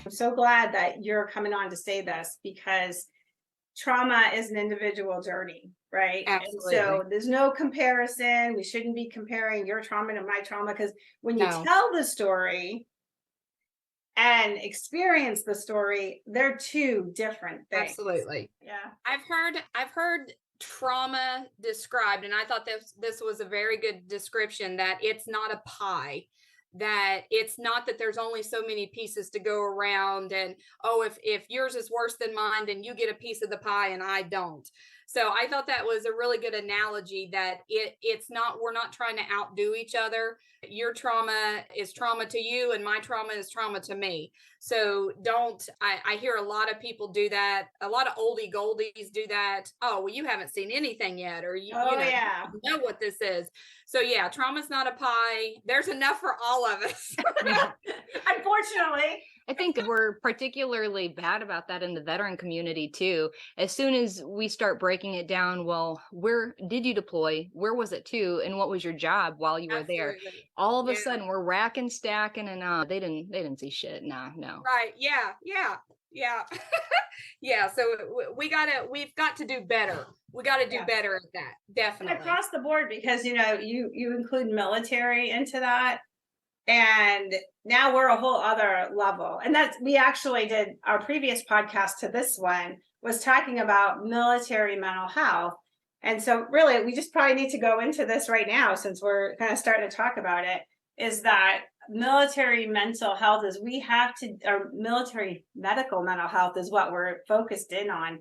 I'm so glad that you're coming on to say this because trauma is an individual journey, right? And Absolutely. so there's no comparison. We shouldn't be comparing your trauma to my trauma because when you No, tell the story and experience the story, they're two different things. absolutely. Yeah. I've heard trauma described, and I thought this was a very good description, that it's not a pie, that it's not that there's only so many pieces to go around, and oh, if yours is worse than mine, then you get a piece of the pie and I don't. So I thought that was a really good analogy, that it's not, we're not trying to outdo each other. Your trauma is trauma to you and my trauma is trauma to me. So don't, I hear a lot of people do that. A lot of oldie goldies do that. Oh, well, you haven't seen anything yet, or you Oh, know, you yeah. don't know what this is. So yeah, trauma's not a pie. There's enough for all of us. Yeah. Unfortunately. I think we're particularly bad about that in the veteran community too. As soon as we start breaking it down, well, where did you deploy? Where was it to? And what was your job while you were there? Absolutely. All of a Yeah. sudden we're racking, stacking, and they didn't see shit. Nah, no. Right. Yeah. Yeah. Yeah. Yeah. So we've got to do better. We got to do Yeah. better at that. And Definitely. across the board, because you include military into that. And now we're a whole other level. And that's, we actually did our previous podcast to this one was talking about military mental health. And so really, we just probably need to go into this right now, since we're kind of starting to talk about it, is that military mental health is or military medical mental health is what we're focused in on,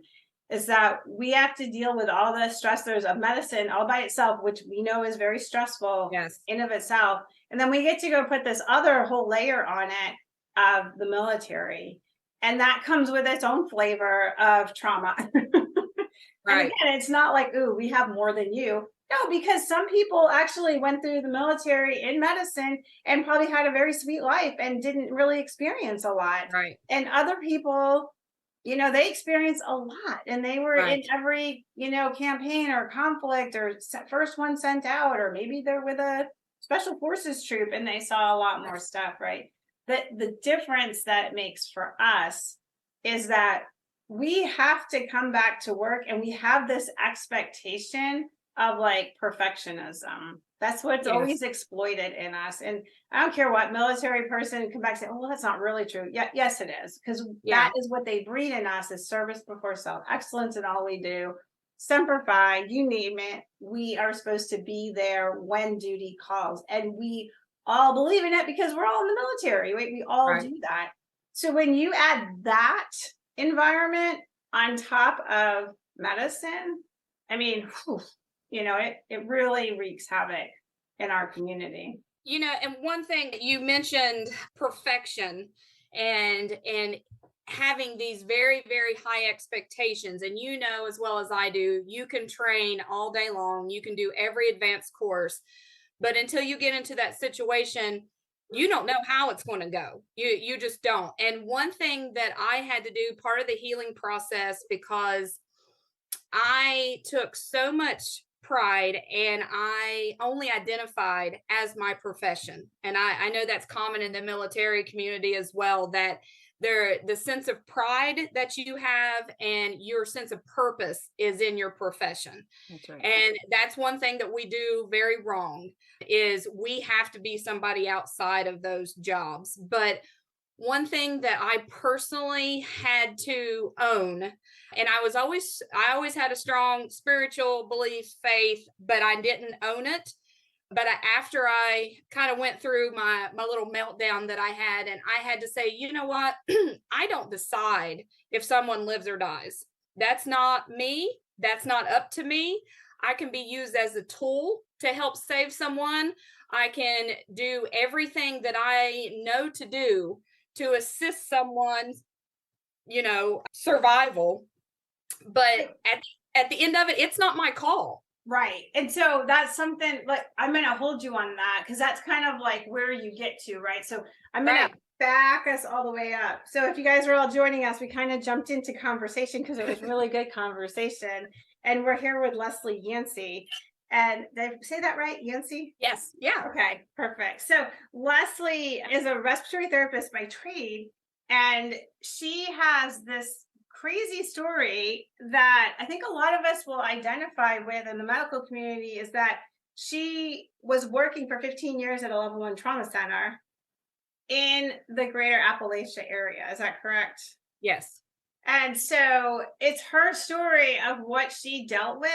is that we have to deal with all the stressors of medicine all by itself, which we know is very stressful Yes. in of itself. And then we get to go put this other whole layer on it of the military. And that comes with its own flavor of trauma. And Right. again, it's not like, ooh, we have more than you. No, because some people actually went through the military in medicine and probably had a very sweet life and didn't really experience a lot. Right. And other people, they experienced a lot, and they were in Right. every, campaign or conflict or first one sent out, or maybe they're with a special forces troop and they saw a lot more stuff, right? But the difference that it makes for us is that we have to come back to work and we have this expectation of like perfectionism. That's what's Yes. always exploited in us. And I don't care what military person come back and say, oh, well, that's not really true. Yeah, yes, it is. Because Yeah. that is what they breed in us, is service before self, excellence in all we do. Semper Fi, you name it. We are supposed to be there when duty calls. And we all believe in it because we're all in the military. Right? We all Right. do that. So when you add that environment on top of medicine, I mean, whew, it really wreaks havoc in our community. And one thing you mentioned, perfection, and having these very, very high expectations. And as well as I do, you can train all day long, you can do every advanced course, but until you get into that situation, you don't know how it's going to go. You just don't. And one thing that I had to do, part of the healing process, because I took so much pride and I only identified as my profession. And I know that's common in the military community as well, that the sense of pride that you have and your sense of purpose is in your profession. That's right. And that's one thing that we do very wrong, is we have to be somebody outside of those jobs. But one thing that I personally had to own, and I always had a strong spiritual belief, faith, but I didn't own it. But after I kind of went through my little meltdown that I had, and I had to say, you know what? I don't decide if someone lives or dies. That's not me. That's not up to me. I can be used as a tool to help save someone. I can do everything that I know to do to assist someone's, survival. But at the end of it, it's not my call. Right. And so that's something like I'm going to hold you on that, because that's kind of like where you get to, right? So I'm going Right. to back us all the way up. So if you guys were all joining us, we kind of jumped into conversation because it was really good conversation. And we're here with Leslie Yancy. And did I say that right? Yancey? Yes. Yeah. Okay, perfect. So Leslie is a respiratory therapist by trade. And she has this crazy story that I think a lot of us will identify with in the medical community, is that she was working for 15 years at a level 1 trauma center in the greater Appalachia area. Is that correct? Yes. And so it's her story of what she dealt with,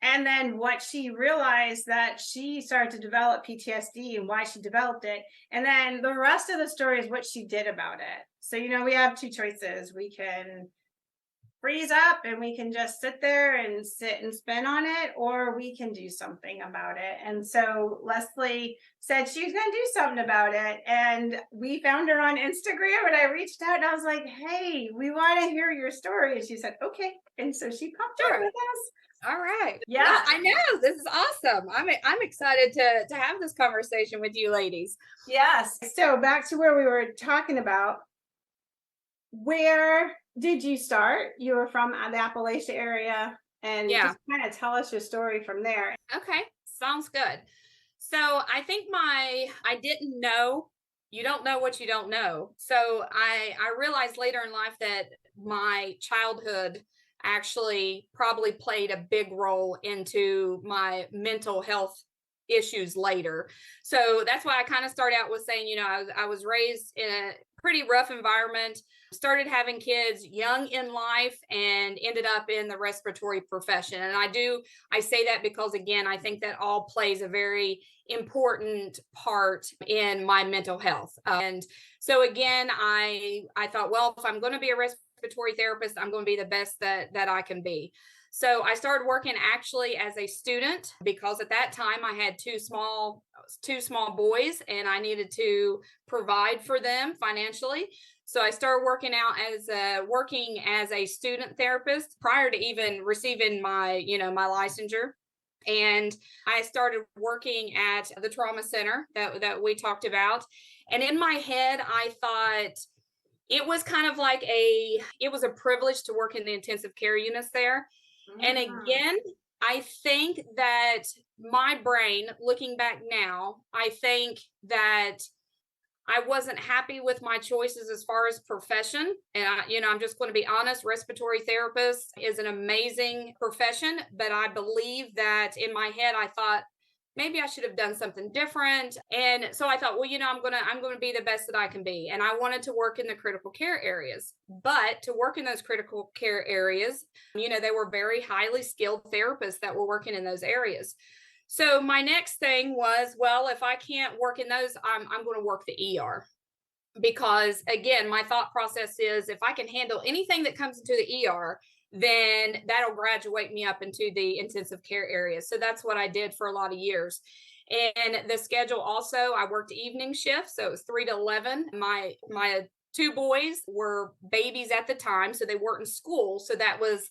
and then what she realized that she started to develop PTSD and why she developed it. And then the rest of the story is what she did about it. So, we have two choices. We can freeze up and we can just sit there and sit and spin on it, or we can do something about it. And so Leslie said she was going to do something about it. And we found her on Instagram, and I reached out and I was like, hey, we want to hear your story. And she said, okay. And so she popped on with us. All right. Yeah. Well, I know this is awesome. I'm excited to have this conversation with you ladies. Yes. So back to where we were talking about, where did you start? You were from the Appalachia area, and just kind of tell us your story from there. Okay. Sounds good. So I think I didn't know. You don't know what you don't know. So I realized later in life that my childhood actually probably played a big role into my mental health issues later. So that's why I kind of start out with saying, I was raised in a pretty rough environment, started having kids young in life, and ended up in the respiratory profession. And I say that because, again, I think that all plays a very important part in my mental health. And so again, I thought, well, if I'm going to be a respiratory therapist, I'm going to be the best that I can be. So I started working actually as a student, because at that time I had two small boys and I needed to provide for them financially. So I started working as a student therapist prior to even receiving my licensure. And I started working at the trauma center that we talked about. And in my head, I thought it was kind of like it was a privilege to work in the intensive care units there. Mm-hmm. And again, I think that my brain, looking back now, I think that I wasn't happy with my choices as far as profession. And I'm just going to be honest, respiratory therapist is an amazing profession, but I believe that in my head, I thought maybe I should have done something different. And so I thought, well, I'm going to be the best that I can be. And I wanted to work in the critical care areas, but to work in those critical care areas, they were very highly skilled therapists that were working in those areas. So my next thing was, well, if I can't work in those, I'm going to work the ER, because again, my thought process is if I can handle anything that comes into the ER, then that'll graduate me up into the intensive care area. So that's what I did for a lot of years. And the schedule also, I worked evening shifts. So it was 3 to 11. My two boys were babies at the time, so they weren't in school. So that was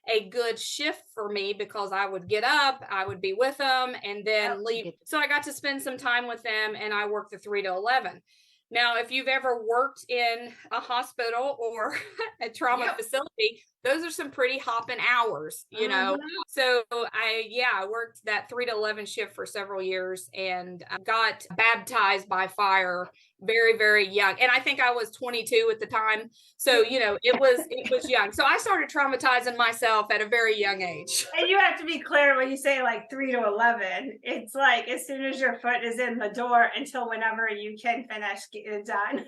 a good shift for me, because I would get up, I would be with them, and then leave. So I got to spend some time with them, and I worked the 3 to 11. Now, if you've ever worked in a hospital or a trauma facility, those are some pretty hopping hours, So I worked that 3 to 11 shift for several years, and got baptized by fire very, very young. And I think I was 22 at the time. So, it was young. So I started traumatizing myself at a very young age. And you have to be clear when you say like 3 to 11, it's like as soon as your foot is in the door until whenever you can finish, get it done.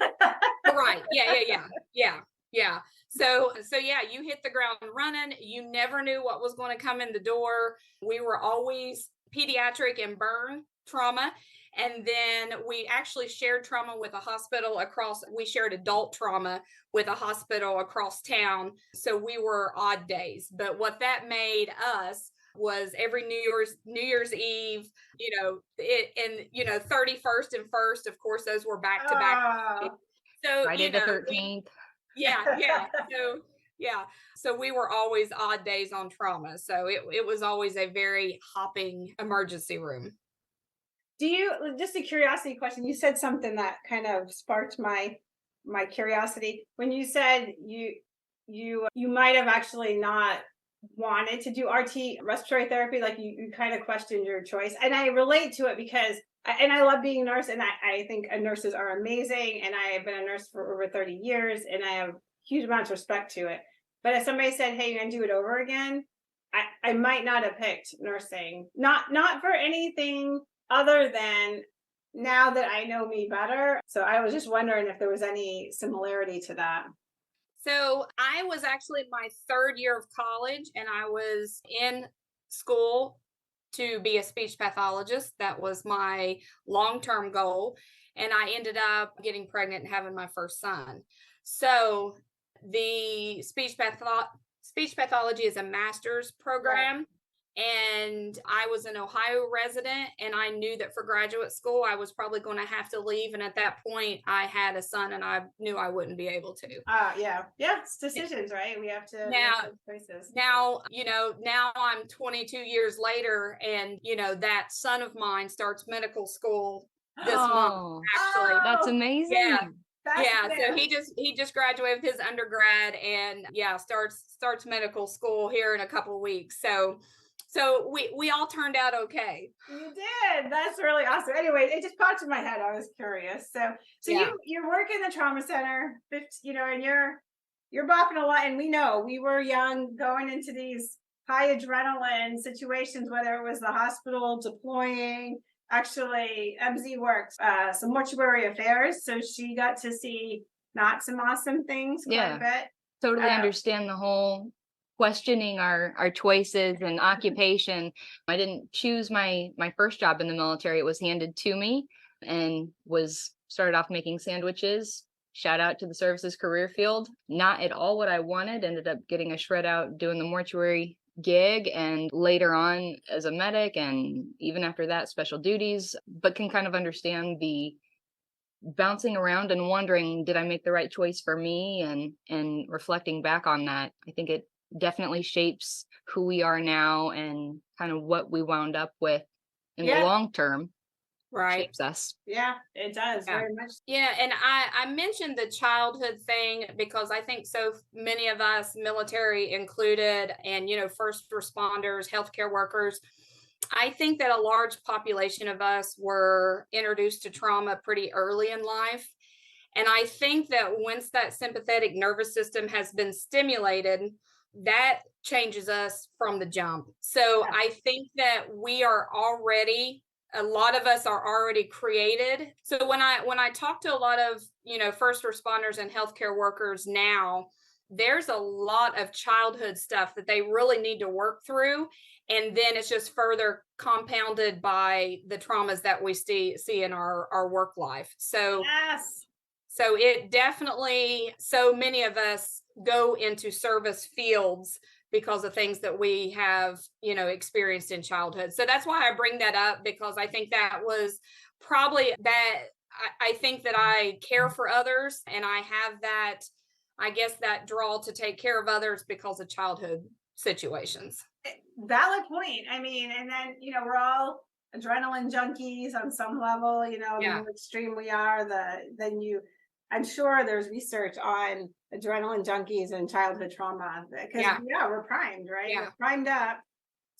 Right. Yeah. So you hit the ground running. You never knew what was going to come in the door. We were always pediatric and burn trauma. And then we actually shared trauma with a hospital we shared adult trauma with a hospital across town. So we were odd days. But what that made us was every New Year's Eve, 31st and 1st, of course, those were back to back. So Friday the 13th. So we were always odd days on trauma. So it was always a very hopping emergency room. Do you, just a curiosity question, you said something that kind of sparked my curiosity when you said you might have actually not wanted to do RT respiratory therapy, like you kind of questioned your choice. And I relate to it because and I love being a nurse, and I think nurses are amazing, and I have been a nurse for over 30 years, and I have huge amounts of respect to it. But if somebody said, "Hey, you're gonna do it over again," I might not have picked nursing. Not for anything other than now that I know me better. So I was just wondering if there was any similarity to that. So I was actually my third year of college, and I was in school to be a speech pathologist. That was my long-term goal. And I ended up getting pregnant and having my first son. So the speech pathology is a master's Right. program. And I was an Ohio resident, and I knew that for graduate school, I was probably going to have to leave. And at that point, I had a son, and I knew I wouldn't be able to. Yeah, it's decisions, right? We have to make Now, those choices. now I'm 22 years later, and that son of mine starts medical school this month, Oh, actually. that's Oh, Yeah. amazing. that's Yeah, so there. he just graduated with his undergrad, and yeah, starts medical school here in a couple of weeks. So we all turned out okay. You did. That's really awesome. Anyway, it just popped in my head. I was curious. So Yeah. you work in the trauma center, and you're bopping a lot. And we know we were young going into these high adrenaline situations, whether it was the hospital deploying. Actually, MZ worked some mortuary affairs, so she got to see not some awesome things quite a Yeah, bit. totally Uh, understand the whole questioning our choices and occupation. I didn't choose my first job in the military. It was handed to me, and was started off making sandwiches. Shout out to the services career field. Not at all what I wanted. Ended up getting a shred out doing the mortuary gig, and later on as a medic, and even after that special duties, but can kind of understand the bouncing around and wondering, did I make the right choice for me? And reflecting back on that, I think it definitely shapes who we are now, and kind of what we wound up with in the yeah, long term Right. shapes us. yeah, it does Yeah. very much. Yeah, and I mentioned the childhood thing because I think so many of us, military included, and first responders, healthcare workers, I think that a large population of us were introduced to trauma pretty early in life. And I think that once that sympathetic nervous system has been stimulated, that changes us from the jump. So Yeah. I think that we are already, a lot of us are already created. So when I talk to a lot of, first responders and healthcare workers now, there's a lot of childhood stuff that they really need to work through. And then it's just further compounded by the traumas that we see in our work life. Yes. So it definitely, so many of us go into service fields because of things that we have, experienced in childhood. So that's why I bring that up, because I think that was probably that. I think that I care for others, and I have that, I guess, that draw to take care of others because of childhood situations. Valid point. I mean, and then, we're all adrenaline junkies on some level, the Yeah. more extreme we are, I'm sure there's research on adrenaline junkies and childhood trauma because, Yeah. yeah, we're primed, right? Yeah. We're primed up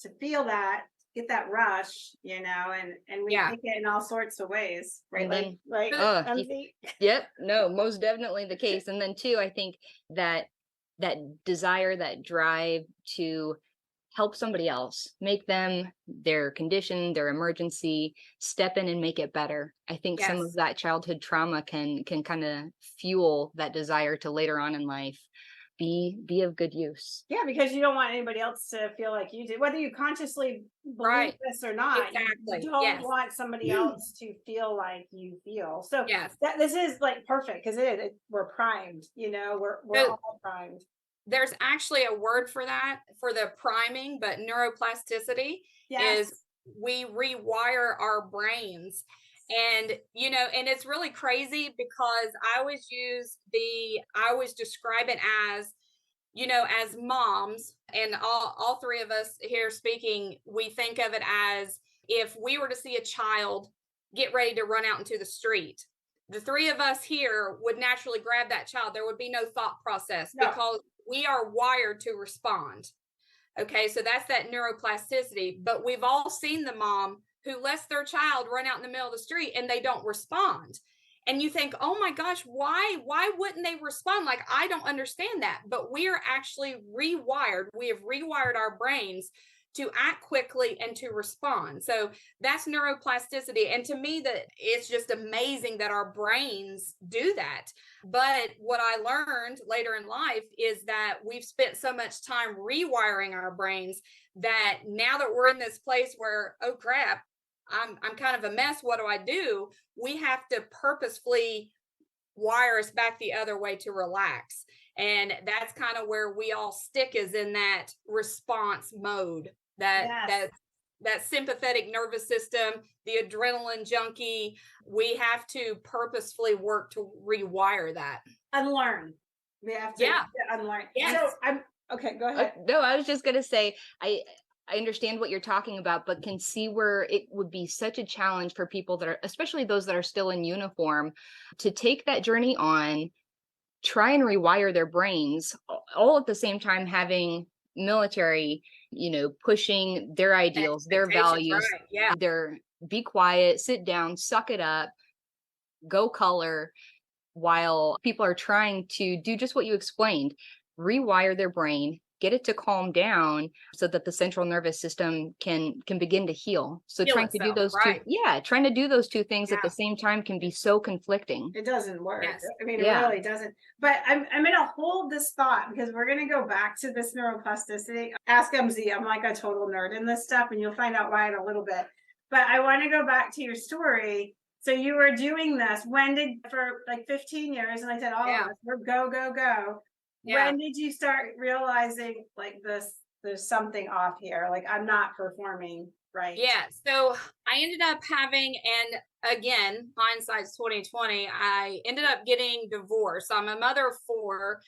to feel that, get that rush, and we Yeah. take it in all sorts of ways, right? And then, Like, MZ. yep, no, most definitely the case. And then too, I think that that desire, that drive to help somebody else, make them, their condition, their emergency, step in and make it better. I think some of Yes. that childhood trauma can kind of fuel that desire to later on in life be of good use. Yeah, because you don't want anybody else to feel like you did, whether you consciously believe Right. this or not. You Exactly. don't Yes. want somebody else to feel like you feel. So Yes. this is like perfect because we're primed. We're So all primed. there's actually a word for that, for the priming, but neuroplasticity is, Yes. we rewire our brains. And and it's really crazy because I always describe it as, as moms, and all three of us here speaking, we think of it as, if we were to see a child get ready to run out into the street, the three of us here would naturally grab that child. There would be no thought process No. because we are wired to respond. Okay, so that's that neuroplasticity. But we've all seen the mom who lets their child run out in the middle of the street and they don't respond. And you think, oh my gosh, why wouldn't they respond? Like, I don't understand that. But we are actually rewired. We have rewired our brains to act quickly and to respond. So that's neuroplasticity. And to me, that it's just amazing that our brains do that. But what I learned later in life is that we've spent so much time rewiring our brains that now that we're in this place where, oh crap, I'm kind of a mess. What do I do? We have to purposefully wire us back the other way to relax. And that's kind of where we all stick, is in that response mode, that sympathetic nervous system, the adrenaline junkie. We have to purposefully work to rewire that. Unlearn. We have to unlearn. Yes. So okay, go ahead. No, I was just going to say, I understand what you're talking about, but can see where it would be such a challenge for people that are, especially those that are still in uniform, to take that journey on, try and rewire their brains, all at the same time having military, pushing their ideals, their values, their be quiet, sit down, suck it up, go color, while people are trying to do just what you explained, rewire their brain, get it to calm down so that the central nervous system can begin to heal. So trying to do those trying to do those two things at the same time can be so conflicting. It doesn't work. Yes. I mean, it really doesn't. But I'm going to hold this thought, because we're going to go back to this neuroplasticity. Ask MZ. I'm like a total nerd in this stuff, and you'll find out why in a little bit. But I want to go back to your story. So you were doing this for like 15 years, and I said, all of us, we're go, go, go. Yeah. When did you start realizing like there's something off here? Like, I'm not performing right. Yeah. So I ended up having, and again, hindsight's 2020, I ended up getting divorced. I'm a mother of 4.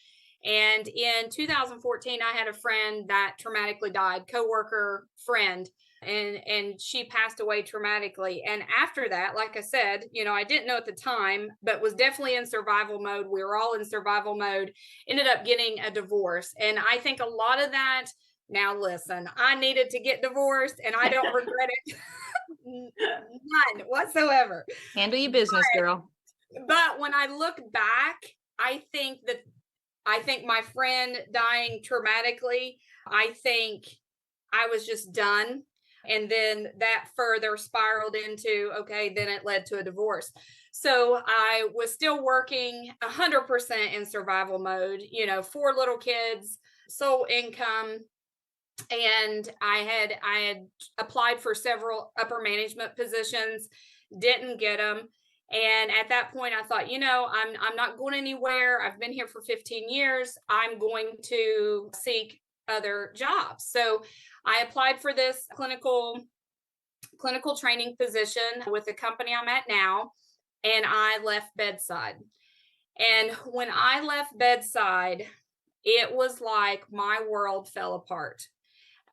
And in 2014, I had a friend that traumatically died, coworker friend, and she passed away traumatically. And after that, like I said, I didn't know at the time, but was definitely in survival mode. We were all in survival mode, ended up getting a divorce. And I think a lot of that, now listen, I needed to get divorced and I don't regret it. None whatsoever. Handle your business, girl. But when I look back, I think my friend dying traumatically, I think I was just done. And then that further spiraled into, then it led to a divorce. So I was still working 100% in survival mode, 4 little kids, sole income. And I had applied for several upper management positions, didn't get them. And at that point, I thought, I'm not going anywhere. I've been here for 15 years. I'm going to seek other jobs. So I applied for this clinical training position with the company I'm at now, and I left bedside. And when I left bedside, it was like my world fell apart.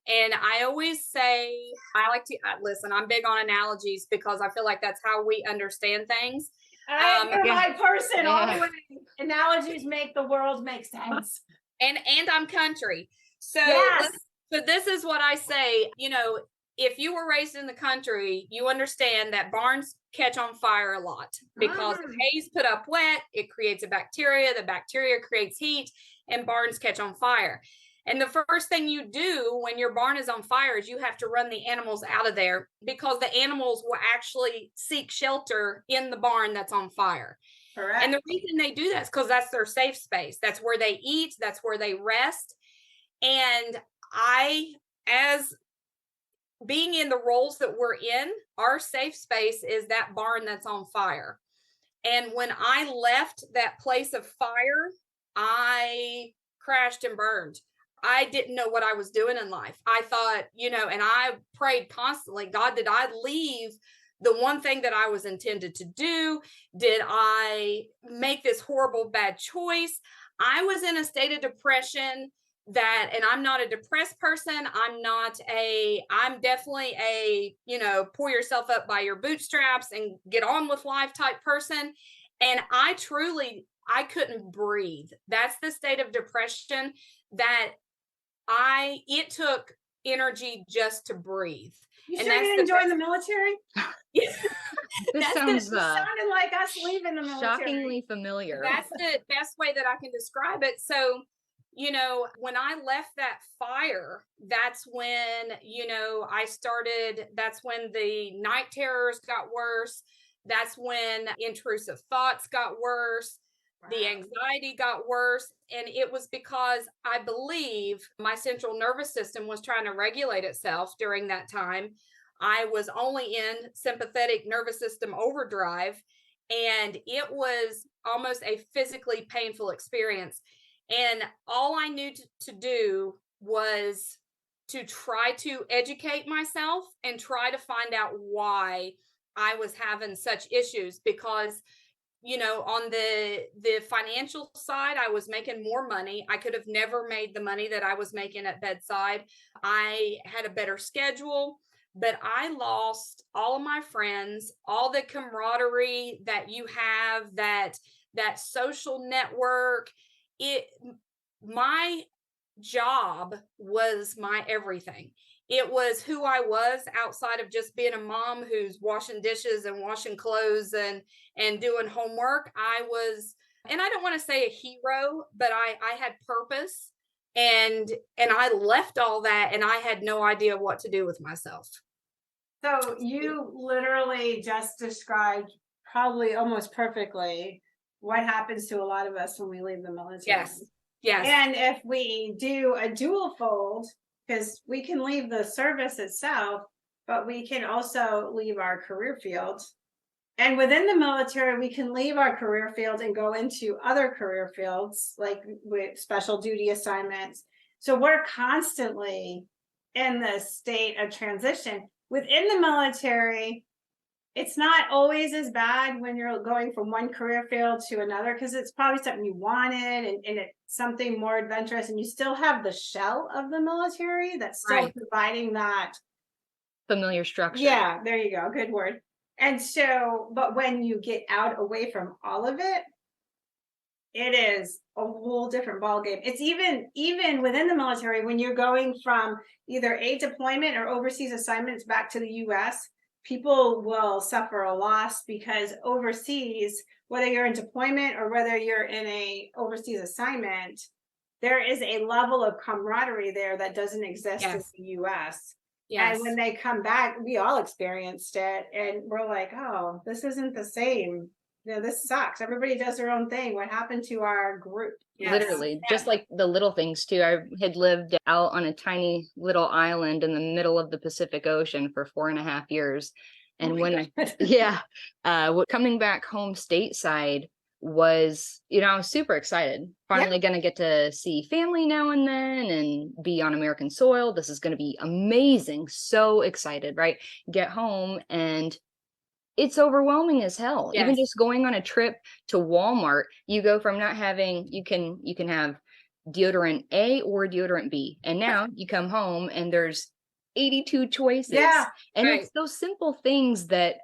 And I always say, I like to listen, I'm big on analogies because I feel like that's how we understand things. You're my person all the way. Analogies make the world make sense. And I'm country. So, so this is what I say, if you were raised in the country, you understand that barns catch on fire a lot because the hay's put up wet, it creates a bacteria, the bacteria creates heat, and barns catch on fire. And the first thing you do when your barn is on fire is you have to run the animals out of there, because the animals will actually seek shelter in the barn that's on fire. Correct. And the reason they do that is because that's their safe space. That's where they eat. That's where they rest. And as being in the roles that we're in, our safe space is that barn that's on fire. And when I left that place of fire, I crashed and burned. I didn't know what I was doing in life. I thought, and I prayed constantly, God, did I leave the one thing that I was intended to do? Did I make this horrible, bad choice? I was in a state of depression and I'm not a depressed person. I'm definitely a, pull yourself up by your bootstraps and get on with life type person. And I couldn't breathe. That's the state of depression that it took energy just to breathe. You And sure you didn't join the military? This That's sounds Sounded like us leaving the military. shockingly familiar. That's the best way that I can describe it. So, when I left that fire, that's when, that's when the night terrors got worse. That's when intrusive thoughts got worse. The anxiety got worse. And it was because I believe my central nervous system was trying to regulate itself during that time. I was only in sympathetic nervous system overdrive, and it was almost a physically painful experience. And all I knew to do was to try to educate myself and try to find out why I was having such issues, because on the financial side, I was making more money. I could have never made the money that I was making at bedside. I had a better schedule, but I lost all of my friends, all the camaraderie that you have, that social network. My job was my everything. It was who I was outside of just being a mom who's washing dishes and washing clothes and doing homework. I was, and I don't want to say a hero, but I had purpose, and I left all that, and I had no idea what to do with myself. So you literally just described probably almost perfectly what happens to a lot of us when we leave the military. Yes. And if we do a dual fold, because we can leave the service itself, but we can also leave our career field. And within the military, we can leave our career field and go into other career fields, like with special duty assignments. So we're constantly in this state of transition. Within the military, it's not always as bad when you're going from one career field to another, because it's probably something you wanted, and it's something more adventurous, and you still have the shell of the military that's still providing that familiar structure. Yeah, there you go. Good word. And so, but when you get out away from all of it, it is a whole different ballgame. It's even within the military, when you're going from either a deployment or overseas assignments back to the US, people will suffer a loss, because overseas, whether you're in deployment or whether you're in a overseas assignment, there is a level of camaraderie there that doesn't exist in the US. And when they come back, we all experienced it, and we're like, oh, this isn't the same. This sucks. Everybody does their own thing. What happened to our group? Literally, just like the little things too. I had lived out on a tiny little island in the middle of the Pacific Ocean for 4.5 years. And coming back home stateside was, I was super excited. Finally going to get to see family now and then and be on American soil. This is going to be amazing. So excited, right? Get home and it's overwhelming as hell. Even just going on a trip to Walmart, you go from not having, you can have deodorant A or deodorant B. And now you come home and there's 82 choices. And it's those simple things that,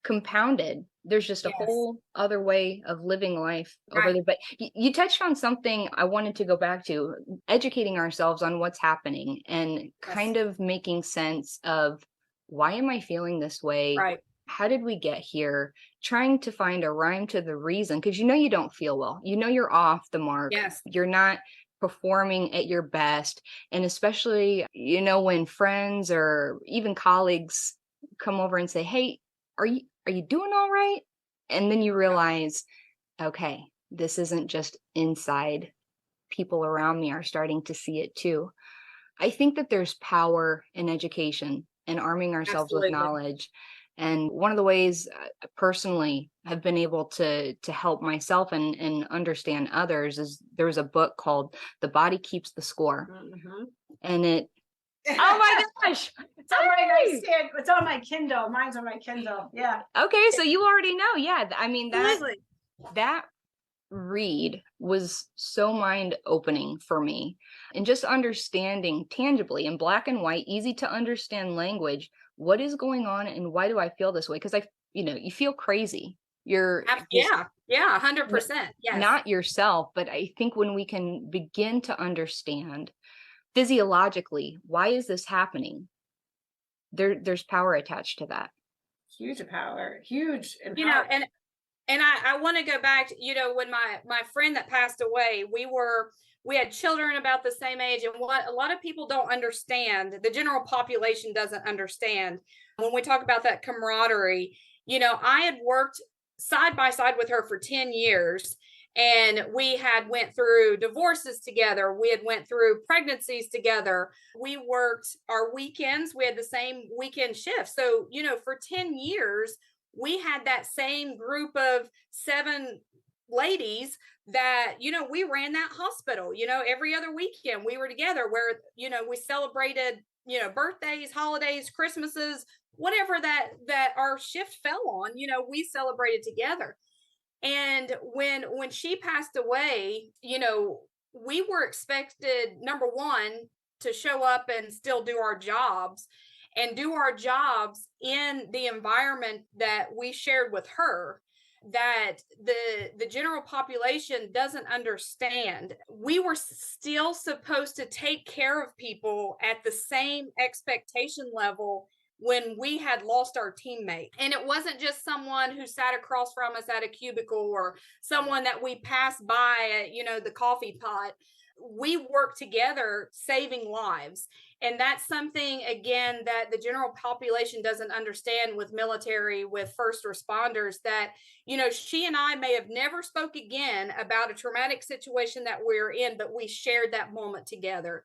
compounded. There's just a whole other way of living life over there. But you touched on something I wanted to go back to, educating ourselves on what's happening and kind of making sense of, why am I feeling this way? How did we get here? Trying to find a rhyme to the reason, because you don't feel well. You're off the mark. You're not performing at your best. And especially, when friends or even colleagues come over and say, hey, are you doing all right? And then you realize, okay, this isn't just inside. People around me are starting to see it too. I think that there's power in education and arming ourselves with knowledge. And one of the ways personally have been able to help myself and understand others is there was a book called The Body Keeps the Score. And it, oh my gosh, it's on my nightstand. It's on my Kindle. Mine's on my Kindle. Yeah. Okay, so you already know. Yeah, I mean, that read was so mind opening for me, and just understanding tangibly in black and white, easy to understand language, what is going on and why do I feel this way? Because you feel crazy. You're 100%. Not yourself. But I think when we can begin to understand physiologically, why is this happening? There's power attached to that. Huge power, huge. You know, and I want to go back to, you know, when my friend that passed away, we had children about the same age. And what a lot of people don't understand, the general population doesn't understand, when we talk about that camaraderie, you know, I had worked side by side with her for 10 years, and we had went through divorces together. We had went through pregnancies together. We worked our weekends. We had the same weekend shift. So, you know, for 10 years, we had that same group of 7 ladies that, you know, we ran that hospital, you know, every other weekend we were together, where, you know, we celebrated, you know, birthdays, holidays, Christmases, whatever that our shift fell on, you know, we celebrated together. And when she passed away, you know, we were expected, number one, to show up and still do our jobs, and do our jobs in the environment that we shared with her, that the general population doesn't understand. We were still supposed to take care of people at the same expectation level when we had lost our teammate. And it wasn't just someone who sat across from us at a cubicle, or someone that we passed by at, you know, the coffee pot. We worked together saving lives. And that's something, again, that the general population doesn't understand with military, with first responders, that, you know, she and I may have never spoke again about a traumatic situation that we're in, but we shared that moment together.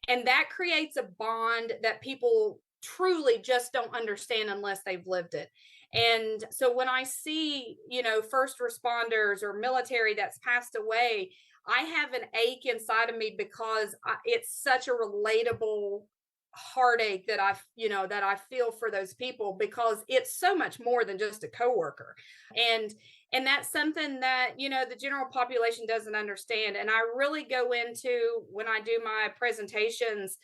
And that creates a bond that people truly just don't understand unless they've lived it. And so when I see, you know, first responders or military that's passed away, I have an ache inside of me, because it's such a relatable heartache that I feel for those people, because it's so much more than just a coworker. And that's something that, you know, the general population doesn't understand. And I really go into, when I do my presentations,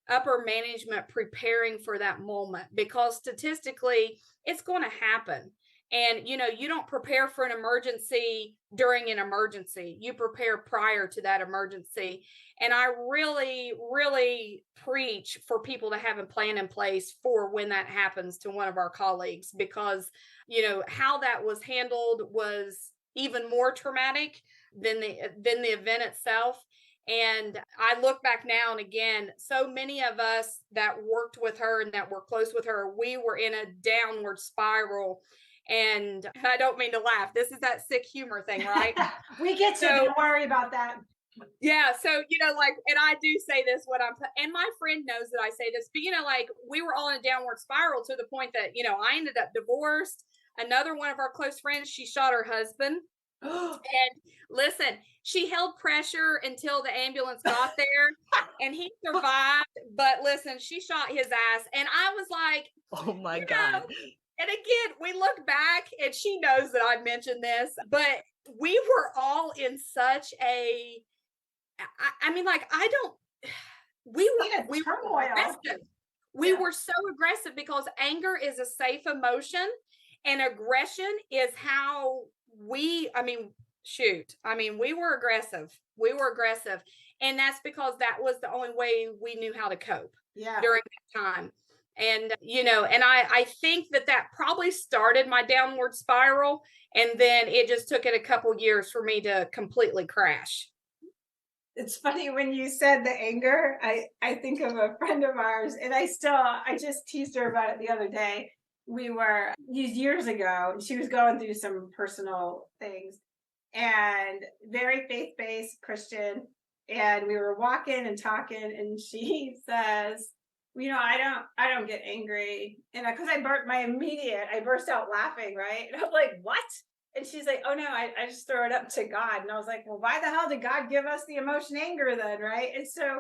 upper management preparing for that moment, because statistically it's going to happen. And, you know, you don't prepare for an emergency during an emergency, you prepare prior to that emergency. And I really, really preach for people to have a plan in place for when that happens to one of our colleagues, because, you know, how that was handled was even more traumatic than the event itself. And I look back now, and again, so many of us that worked with her and that were close with her, we were in a downward spiral. And I don't mean to laugh. This is that sick humor thing, right? We get to, don't worry about that. Yeah. So, you know, like, and I do say this and my friend knows that I say this, but, you know, like, we were all in a downward spiral to the point that, you know, I ended up divorced. Another one of our close friends, she shot her husband. And listen, she held pressure until the ambulance got there, and he survived. But listen, she shot his ass. And I was like, oh my God. And again, we look back, and she knows that I mentioned this, but we were all in such a, I mean, like, we were aggressive. We were so aggressive, because anger is a safe emotion, and aggression is how we were aggressive. We were aggressive. And that's because that was the only way we knew how to cope during that time. And, you know, and I think that probably started my downward spiral. And then it just took it a couple years for me to completely crash. It's funny when you said the anger, I think of a friend of ours, and I just teased her about it the other day. We were years ago, she was going through some personal things, and very faith-based Christian. And we were walking and talking, and she says, you know, I don't get angry. And because I burst out laughing, right? And I'm like, what? And she's like, oh no, I just throw it up to God. And I was like, well, why the hell did God give us the emotion anger then, right? And so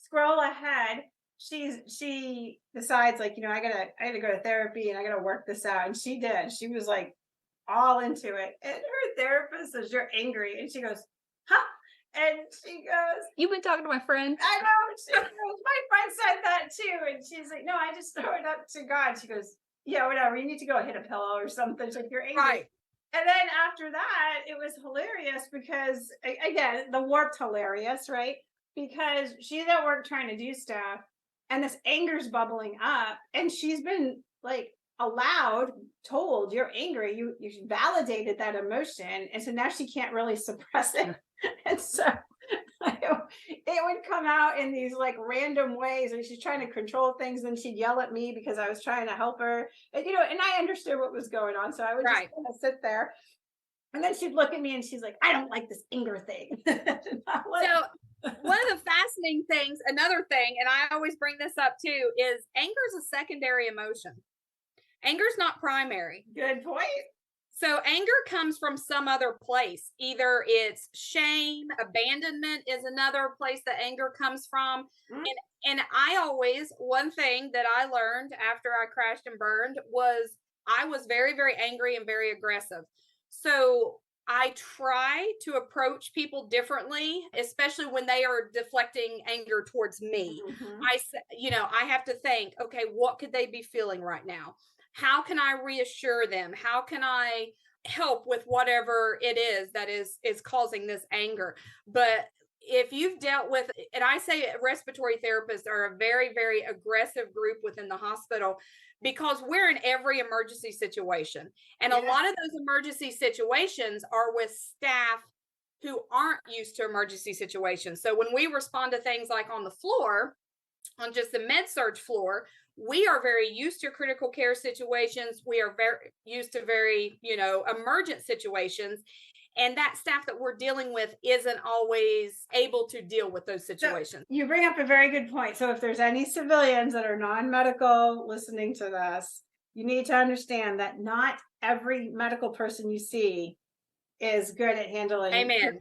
scroll ahead, she decides, like, you know, I gotta go to therapy, and I gotta work this out. And she did. She was like all into it. And her therapist says, you're angry. And she goes, huh? And she goes, you've been talking to my friend. I know. She goes, my friend said that too. And she's like, no, I just throw it up to God. She goes, yeah, whatever. You need to go hit a pillow or something. She's like, you're angry. Right. And then after that, it was hilarious, because, again, the warped hilarious, right? because she's at work trying to do stuff and this anger's bubbling up, and she's been like told you're angry, you validated that emotion, and so now she can't really suppress it. And so it would come out in these like random ways, and she's trying to control things, and she'd yell at me because I was trying to help her, and and I understood what was going on, so I would just Right. kind of sit there, and then she'd look at me and she's like, I don't like this anger thing. So one of the fascinating things, another thing, and I always bring this up too, is anger is a secondary emotion. Anger is not primary. Good point. So anger comes from some other place. Either it's shame, abandonment is another place that anger comes from. Mm. And one thing that I learned after I crashed and burned was I was very, very angry and very aggressive. So I try to approach people differently, especially when they are deflecting anger towards me. Mhm. I have to think, okay, what could they be feeling right now? How can I reassure them? How can I help with whatever it is that is causing this anger? But if you've dealt with, and I say respiratory therapists are a very, very aggressive group within the hospital, because we're in every emergency situation. And a lot of those emergency situations are with staff who aren't used to emergency situations. So when we respond to things like on the floor, on just the med surg floor, we are very used to critical care situations. We are very used to very, emergent situations. And that staff that we're dealing with isn't always able to deal with those situations. So you bring up a very good point. So if there's any civilians that are non-medical listening to this, you need to understand that not every medical person you see is good at handling Amen.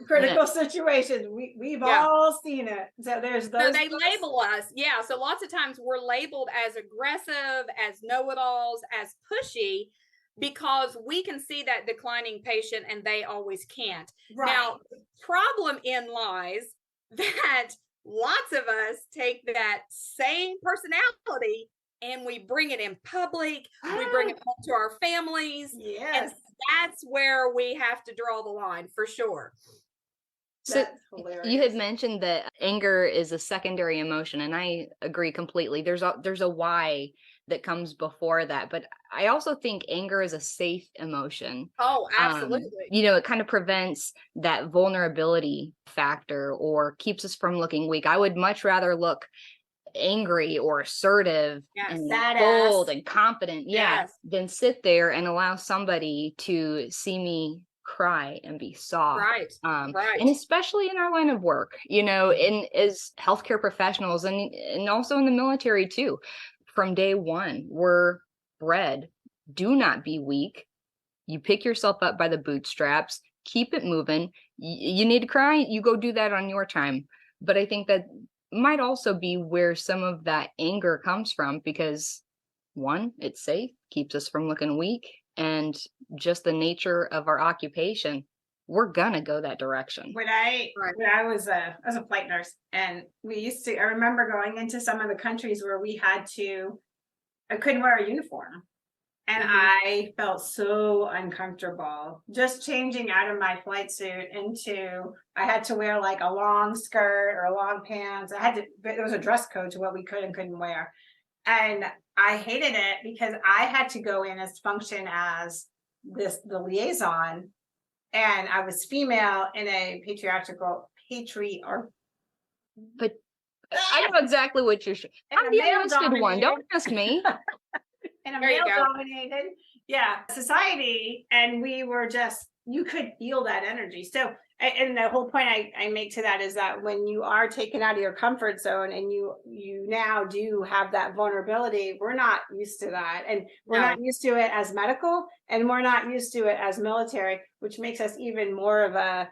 critical situations. We've all seen it. So there's those. So they label us. Yeah. So lots of times we're labeled as aggressive, as know-it-alls, as pushy, because we can see that declining patient and they always can't. Right. Now, problem in lies that lots of us take that same personality and we bring it in public. We bring it home to our families. Yes. And that's where we have to draw the line for sure. So you had mentioned that anger is a secondary emotion, and I agree completely. There's a why that comes before that, but I also think anger is a safe emotion. Oh, absolutely. It kind of prevents that vulnerability factor or keeps us from looking weak. I would much rather look angry or assertive and bold and confident, than sit there and allow somebody to see me cry and be soft. Right. And especially in our line of work, as healthcare professionals and also in the military too, from day one, we're bred, do not be weak. You pick yourself up by the bootstraps, keep it moving. You need to cry, you go do that on your time. But I think that might also be where some of that anger comes from, because one, it's safe, keeps us from looking weak, and just the nature of our occupation, we're gonna go that direction. When I was a flight nurse, and I remember going into some of the countries where I couldn't wear a uniform. And I felt so uncomfortable just changing out of my flight suit I had to wear like a long skirt or long pants. There was a dress code to what we could and couldn't wear. And I hated it because I had to go in function as the liaison, and I was female in a But I know exactly what you're. I'm the enlisted one. Don't ask me. In a male-dominated, society, and we were you could feel that energy. So, and the whole point I make to that is that when you are taken out of your comfort zone and you now do have that vulnerability, we're not used to that, and we're not used to it as medical, and we're not used to it as military, which makes us even more of a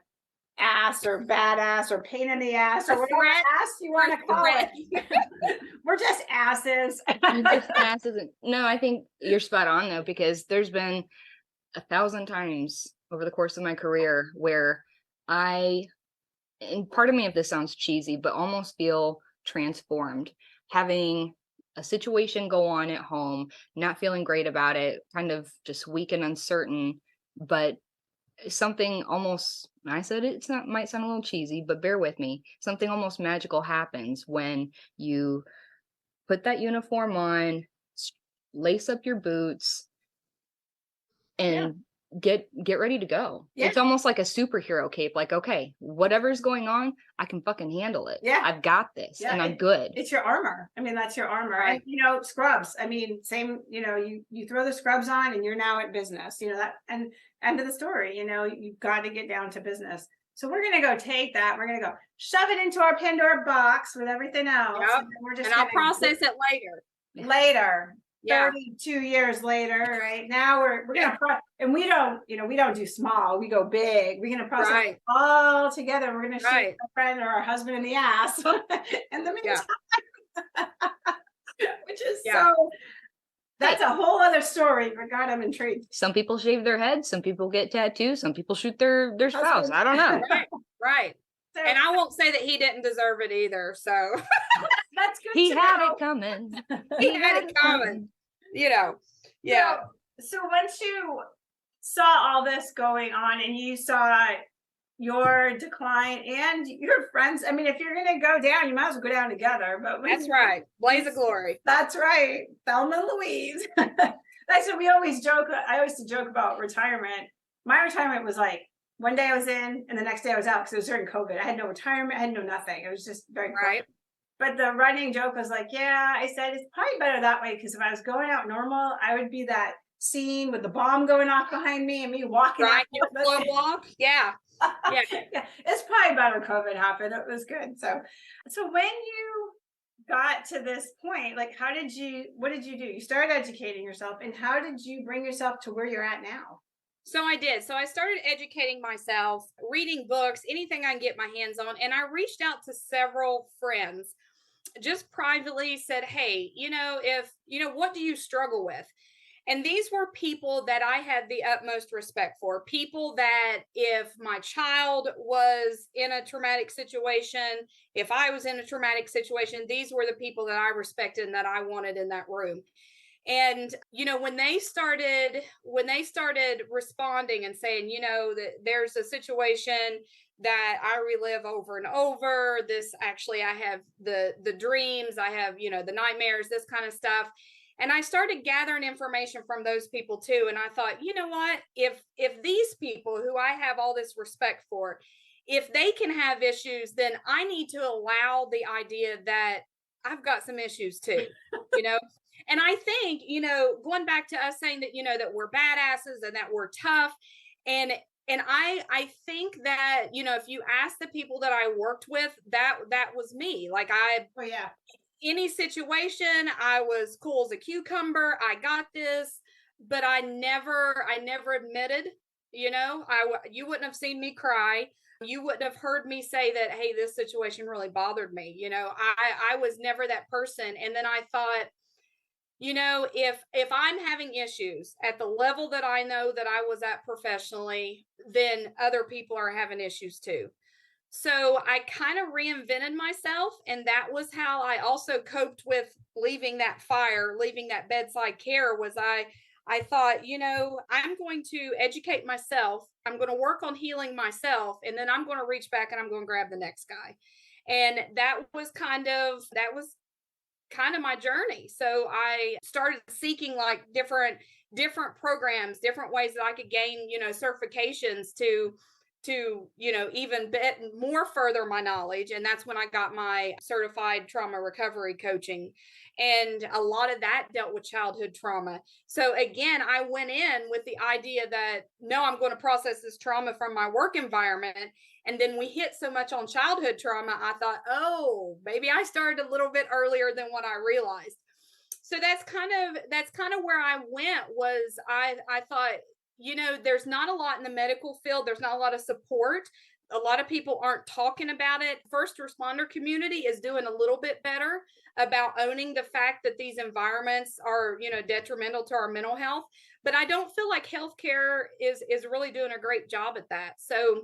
ass or badass or pain in the ass or whatever ass you want to call it. We're just asses. No, I think you're spot on though, because there's been 1,000 times over the course of my career where and part of me, if this sounds cheesy, but almost feel transformed, having a situation go on at home, not feeling great about it, kind of just weak and uncertain, but something almost And I said might sound a little cheesy, but bear with me. Something almost magical happens when you put that uniform on, lace up your boots, Yeah. and get ready to go. Yeah. It's almost like a superhero cape. Like, okay, whatever's going on, I can fucking handle it. Yeah. I've got this, Yeah, and I'm good. It's your armor. I mean, that's your armor. And Right. scrubs. I mean, same, you throw the scrubs on and you're now at business. That, and end of the story, you've got to get down to business. So we're gonna go take that. We're gonna go shove it into our Pandora box with everything else. Yep. And then we're just And I'll gonna process it later. later. Yeah. 32 years later, right? Now we're gonna and we don't do small, we go big. We're gonna process Right. all together. We're gonna shoot Right. our friend or our husband in the ass in the meantime. Which is so that's a whole other story, but God, I'm intrigued. Some people shave their heads, some people get tattoos, some people shoot their spouse. I don't know. Right. So, And I won't say that he didn't deserve it either. So that's good. He to had know. it coming. he had it coming. Yeah. So once you saw all this going on and you saw your decline and your friends, I mean, if you're going to go down, you might as well go down together. But That's right. Blaze of glory. That's right. Thelma and Louise. That's what we always joke. I always joke about retirement. My retirement was like one day I was in and the next day I was out because it was during COVID. I had no retirement. I had no nothing. It was just very quiet. But the running joke was like, yeah, I said it's probably better that way because if I was going out normal, I would be that scene with the bomb going off behind me and me walking out. Your slow walk. Yeah. Yeah. It's probably better COVID happened. It was good. So when you got to this point, like what did you do? You started educating yourself, and how did you bring yourself to where you're at now? So I did. So I started educating myself, reading books, anything I can get my hands on. And I reached out to several friends, just privately said, hey, what do you struggle with? And these were people that I had the utmost respect for, people that if my child was in a traumatic situation, if I was in a traumatic situation, these were the people that I respected and that I wanted in that room. And when they started responding and saying, that there's a situation that I relive over and over, this actually I have the dreams, I have the nightmares, this kind of stuff. And I started gathering information from those people too. And I thought, you know what, if these people who I have all this respect for, if they can have issues, then I need to allow the idea that I've got some issues too, And I think, going back to us saying that, that we're badasses and that we're tough. And I think that, if you ask the people that I worked with, that was me. Like any situation, I was cool as a cucumber. I got this, but I never admitted, you wouldn't have seen me cry. You wouldn't have heard me say that, hey, this situation really bothered me. I was never that person. And then I thought, if I'm having issues at the level that I know that I was at professionally, then other people are having issues too. So I kind of reinvented myself. And that was how I also coped with leaving that bedside care was I thought, I'm going to educate myself. I'm going to work on healing myself. And then I'm going to reach back and I'm going to grab the next guy. And that was kind of my journey. So I started seeking like different programs, different ways that I could gain, certifications to even more further my knowledge. And that's when I got my certified trauma recovery coaching. And a lot of that dealt with childhood trauma. So again, I went in with the idea that, no, I'm going to process this trauma from my work environment. And then we hit so much on childhood trauma. I thought, oh, maybe I started a little bit earlier than what I realized. So that's kind of where I went was I thought, there's not a lot in the medical field. There's not a lot of support. A lot of people aren't talking about it. First responder community is doing a little bit better about owning the fact that these environments are, detrimental to our mental health. But I don't feel like healthcare is really doing a great job at that. So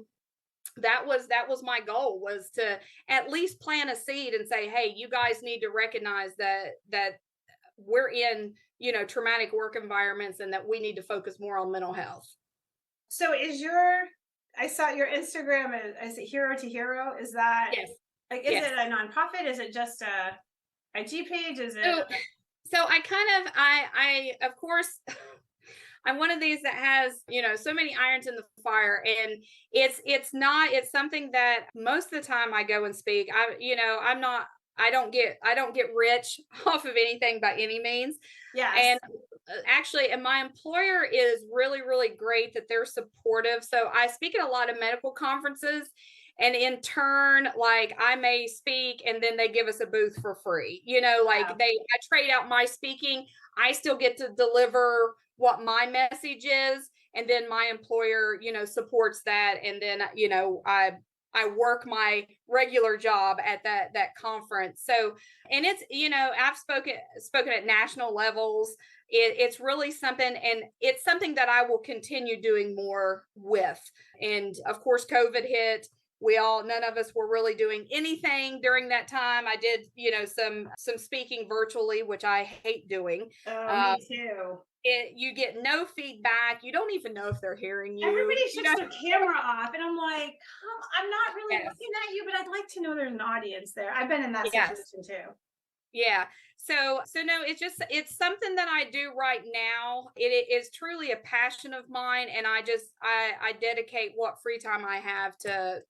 that was my goal, was to at least plant a seed and say, hey, you guys need to recognize that we're in, traumatic work environments and that we need to focus more on mental health. So is your I saw your Instagram is it Hero to Hero? Is that Yes. like, is Yes. it a nonprofit? Is it just a IG page? Is it? So I kind of, I of course, I'm one of these that has, so many irons in the fire, and it's something that most of the time I go and speak. I'm not, I don't get rich off of anything by any means. Yes. And actually, and my employer is really, really great that they're supportive. So I speak at a lot of medical conferences. And in turn, like I may speak and then they give us a booth for free. Like Wow. I trade out my speaking. I still get to deliver what my message is. And then my employer, supports that. And then, I work my regular job at that conference. So, and it's, I've spoken at national levels. It's really something, and it's something that I will continue doing more with. And of course, COVID hit. None of us were really doing anything during that time. I did, some speaking virtually, which I hate doing. Oh, me too. You get no feedback. You don't even know if they're hearing you. Everybody shuts their camera off, and I'm like, I'm not really Yes. looking at you, but I'd like to know there's an audience there. I've been in that Yes. situation too. Yeah. So no, it's something that I do right now. It is truly a passion of mine, and I dedicate what free time I have to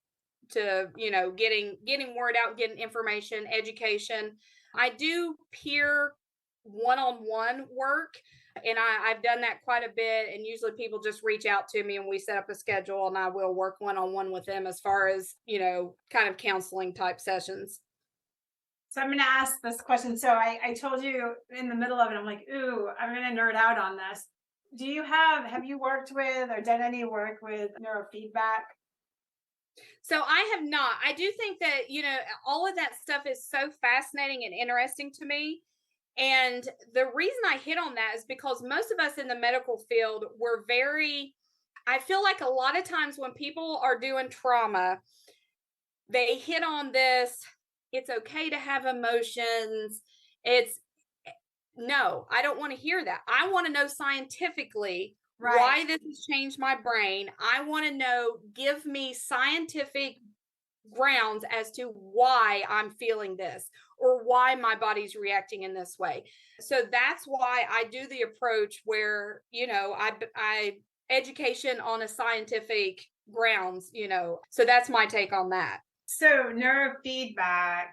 getting word out, getting information, education. I do peer one-on-one work, and I've done that quite a bit, and usually people just reach out to me and we set up a schedule, and I will work one-on-one with them as far as kind of counseling type sessions. So I'm going to ask this question. So I told you in the middle of it, I'm like, ooh, I'm going to nerd out on this. Have you worked with or done any work with neurofeedback? So I have not. I do think that, all of that stuff is so fascinating and interesting to me. And the reason I hit on that is because most of us in the medical field I feel like a lot of times when people are doing trauma, they hit on this, it's okay to have emotions. No, I don't want to hear that. I want to know scientifically why this has changed my brain. I want to know, give me scientific grounds as to why I'm feeling this or why my body's reacting in this way. So that's why I do the approach where, I education on a scientific grounds, so that's my take on that. So neurofeedback,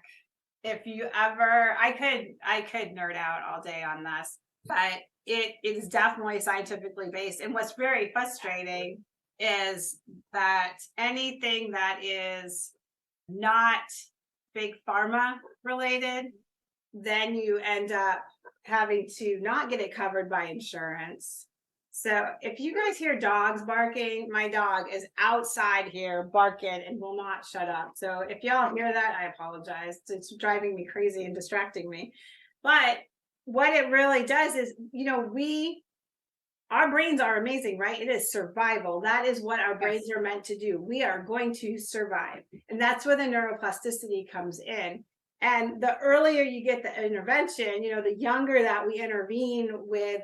if you ever, I could nerd out all day on this, but it is definitely scientifically based. And what's very frustrating is that anything that is not big pharma related, then you end up having to not get it covered by insurance. So if you guys hear dogs barking, my dog is outside here barking and will not shut up. So if y'all hear that, I apologize. It's driving me crazy and distracting me. But what it really does is, our brains are amazing, right? It is survival. That is what our brains are meant to do. We are going to survive. And that's where the neuroplasticity comes in. And the earlier you get the intervention, the younger that we intervene with,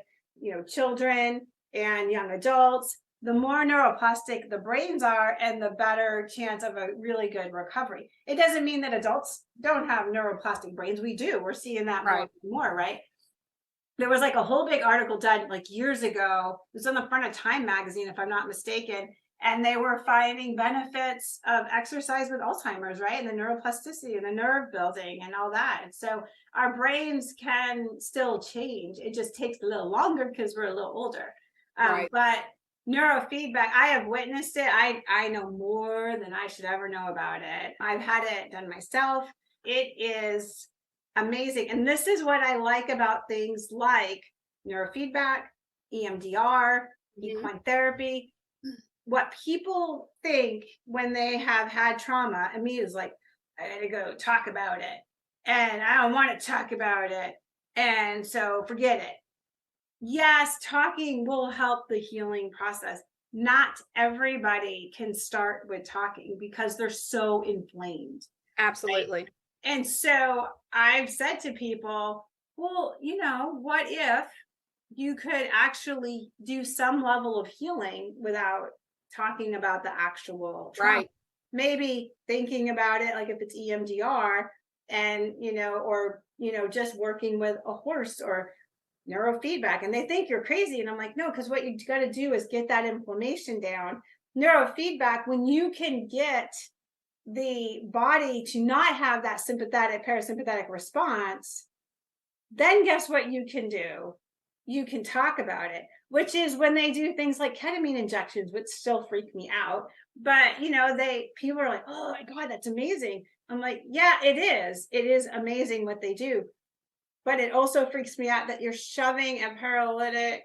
children and young adults, the more neuroplastic the brains are and the better chance of a really good recovery. It doesn't mean that adults don't have neuroplastic brains. We do. We're seeing that more and more, right? There was like a whole big article done like years ago. It was on the front of Time magazine, if I'm not mistaken. And they were finding benefits of exercise with Alzheimer's, right? And the neuroplasticity and the nerve building and all that. And so our brains can still change. It just takes a little longer because we're a little older. But neurofeedback, I have witnessed it. I know more than I should ever know about it. I've had it done myself. It is amazing. And this is what I like about things like neurofeedback, EMDR, equine therapy. What people think when they have had trauma immediately is like, I gotta go talk about it. And I don't want to talk about it. And so forget it. Yes, talking will help the healing process. Not everybody can start with talking because they're so inflamed. Absolutely. Right? And so I've said to people, well, what if you could actually do some level of healing without talking about the actual trauma. Right. Maybe thinking about it, like if it's EMDR and, or, just working with a horse or neurofeedback, and they think you're crazy. And I'm like, no, because what you got to do is get that inflammation down. Neurofeedback, when you can get the body to not have that sympathetic parasympathetic response, then guess what you can do? You can talk about it, which is when they do things like ketamine injections, which still freak me out. But people are like, oh my God, that's amazing. I'm like, yeah, it is. It is amazing what they do. But it also freaks me out that you're shoving a paralytic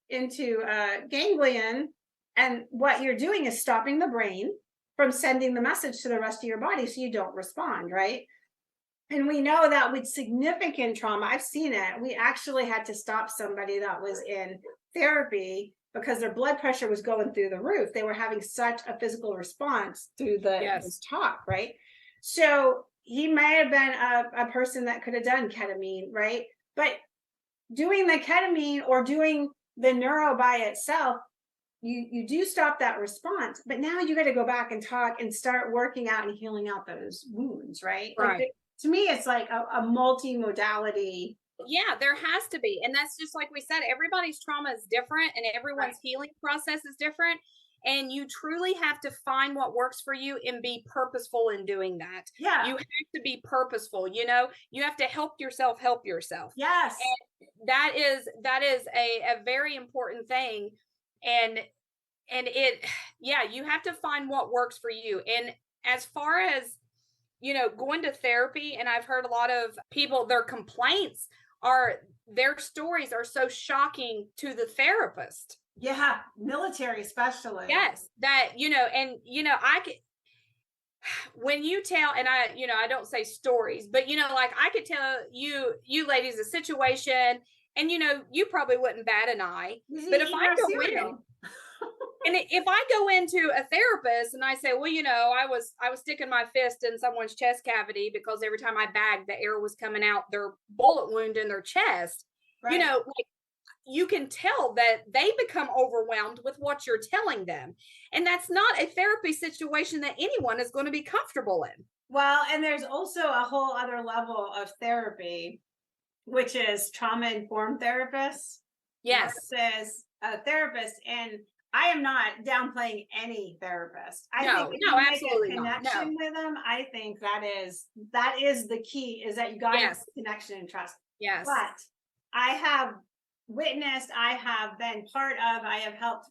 into a ganglion. And what you're doing is stopping the brain from sending the message to the rest of your body so you don't respond, right? And we know that with significant trauma, I've seen it. We actually had to stop somebody that was in therapy because their blood pressure was going through the roof. They were having such a physical response through this talk, right? So he may have been a person that could have done ketamine, right? But doing the ketamine or doing the neuro by itself, you do stop that response, but now you got to go back and talk and start working out and healing out those wounds, right? Right. Like to me, it's like a multi-modality. Yeah, there has to be. And that's just like we said, everybody's trauma is different and everyone's healing process is different. And you truly have to find what works for you and be purposeful in doing that. Yeah. You have to be purposeful, you have to help yourself. Yes. And that is a very important thing. And you have to find what works for you. And as far as, going to therapy, and I've heard a lot of people, their complaints their stories are so shocking to the therapist. Yeah, military especially. Yes, that, I could, when you tell, and I don't say stories, but, like I could tell you ladies a situation and, you probably wouldn't bat an eye. But if I go in, and if I go into a therapist and I say, well, I was sticking my fist in someone's chest cavity because every time I bagged, the air was coming out their bullet wound in their chest, right. Like you can tell that they become overwhelmed with what you're telling them. And that's not a therapy situation that anyone is going to be comfortable in. Well, and there's also a whole other level of therapy, which is trauma-informed therapists. Yes. Versus a therapist. And I am not downplaying any therapist. I think if you absolutely make a connection with them, I think that is the key, is that you got to have connection and trust. Yes. But I have witnessed, I have been part of, I have helped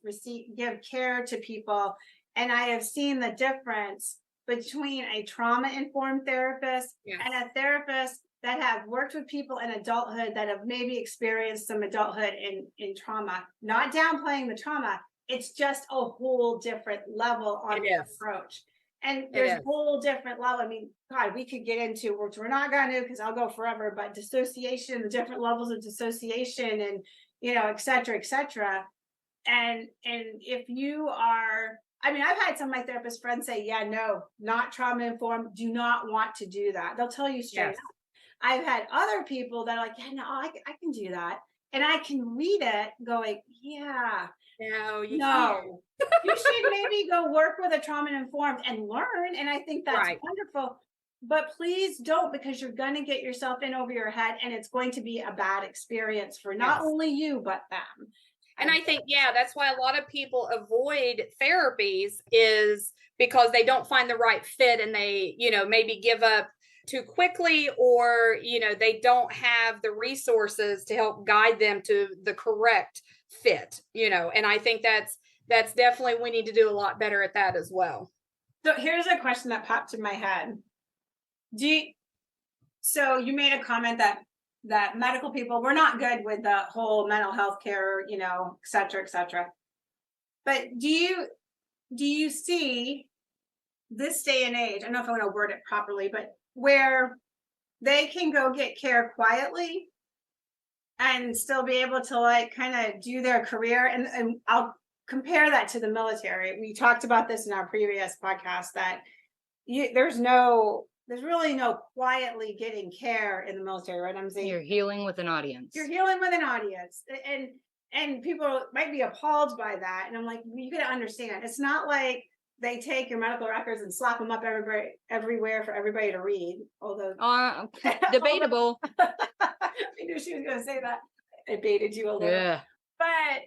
give care to people, and I have seen the difference between a trauma-informed therapist and a therapist that have worked with people in adulthood that have maybe experienced some adulthood in trauma. Not downplaying the trauma, it's just a whole different level on the approach. And there's a whole different level. I mean, God, we could get into, which we're not going to, because I'll go forever, but dissociation, the different levels of dissociation and, et cetera, et cetera. And if you are, I've had some of my therapist friends say, yeah, no, not trauma informed, do not want to do that. They'll tell you straight up. I've had other people that are like, yeah, no, I can do that. And I can read it going, yeah. No, you should maybe go work with a trauma-informed and learn. And I think that's wonderful. But please don't, because you're going to get yourself in over your head, and it's going to be a bad experience for not only you, but them. And I think, that's why a lot of people avoid therapies, is because they don't find the right fit, and they, maybe give up too quickly, or, they don't have the resources to help guide them to the correct fit, and I think that's definitely, we need to do a lot better at that as well. So here's a question that popped in my head. So you made a comment that medical people, we're not good with the whole mental health care, et cetera, et cetera. But do you see this day and age, I don't know if I want to word it properly, but where they can go get care quietly and still be able to kind of do their career? And I'll compare that to the military. We talked about this in our previous podcast, that there's really no quietly getting care in the military, right? I'm saying you're healing with an audience. You're healing with an audience. And people might be appalled by that. And I'm like, well, you got to understand, it's not like they take your medical records and slap them up everywhere for everybody to read. Although, debatable. I knew she was going to say that. I baited you a little. Yeah. But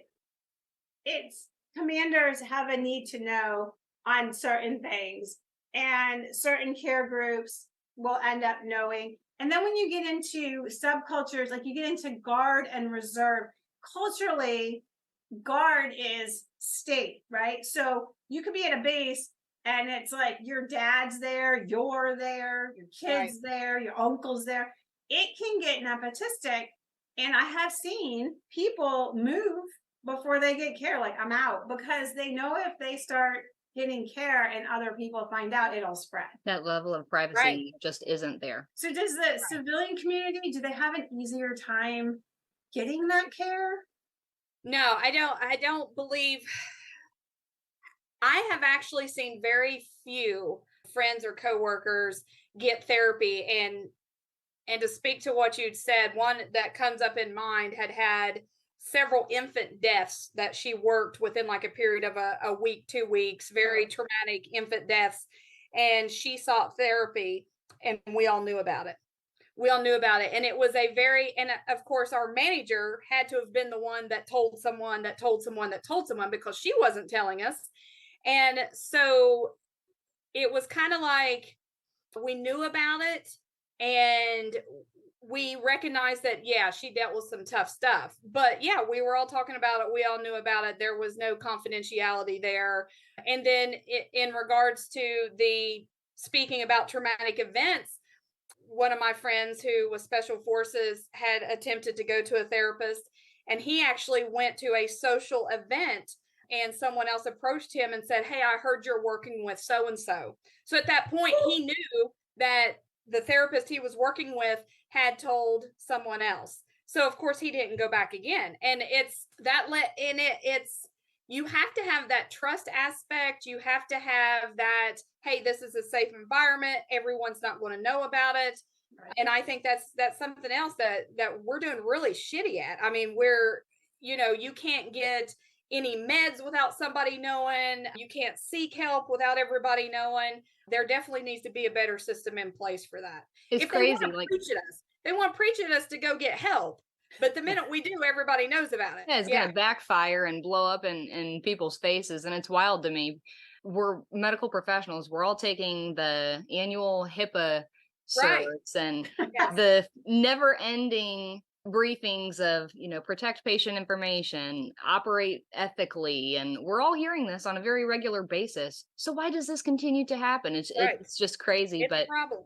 it's commanders have a need to know on certain things, and certain care groups will end up knowing. And then when you get into subcultures, like you get into guard and reserve, culturally, guard is state, right? So you could be at a base and it's like your dad's there, you're there, your kids there, your uncle's there. It can get nepotistic. And I have seen people move before they get care. Like, I'm out, because they know if they start getting care and other people find out, it'll spread. That level of privacy just isn't there. So does the civilian community, do they have an easier time getting that care? No, I don't believe. I have actually seen very few friends or coworkers get therapy. And to speak to what you'd said, one that comes up in mind had several infant deaths that she worked within like a period of a week, 2 weeks, very traumatic infant deaths. And she sought therapy, and we all knew about it. And it was and of course, our manager had to have been the one that told someone because she wasn't telling us. And so it was kind of like we knew about it, and we recognized that, yeah, she dealt with some tough stuff. But yeah, we were all talking about it. We all knew about it. There was no confidentiality there. And then in regards to the speaking about traumatic events, one of my friends who was special forces had attempted to go to a therapist, and he actually went to a social event, and someone else approached him and said, "Hey, I heard you're working with so-and-so." So at that point, he knew that the therapist he was working with had told someone else. So of course he didn't go back again. And you have to have that trust aspect. You have to have that, hey, this is a safe environment. Everyone's not going to know about it. Right. And I think that's something else that we're doing really shitty at. I mean, you can't get any meds without somebody knowing. You can't seek help without everybody knowing. There definitely needs to be a better system in place for that. It's crazy. They want to preach at us to go get help. But the minute we do, everybody knows about it. Yeah, it's going to backfire and blow up in people's faces. And it's wild to me. We're medical professionals. We're all taking the annual HIPAA certs and the never ending briefings of, protect patient information, operate ethically. And we're all hearing this on a very regular basis. So why does this continue to happen? It's just crazy. It's a problem.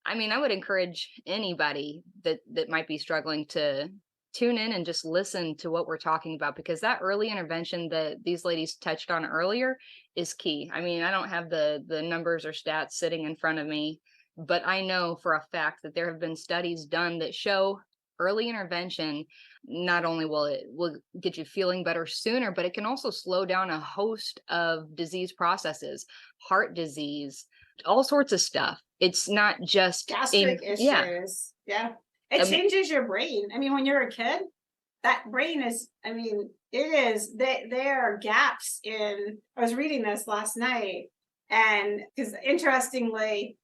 I mean, I would encourage anybody that might be struggling to tune in and just listen to what we're talking about, because that early intervention that these ladies touched on earlier is key. I mean, I don't have the numbers or stats sitting in front of me, but I know for a fact that there have been studies done that show early intervention, not only will get you feeling better sooner, but it can also slow down a host of disease processes, heart disease, all sorts of stuff. It's not just gastric issues. Yeah. It changes your brain. I mean, when you're a kid, that brain is, there are gaps in, I was reading this last night, and because interestingly,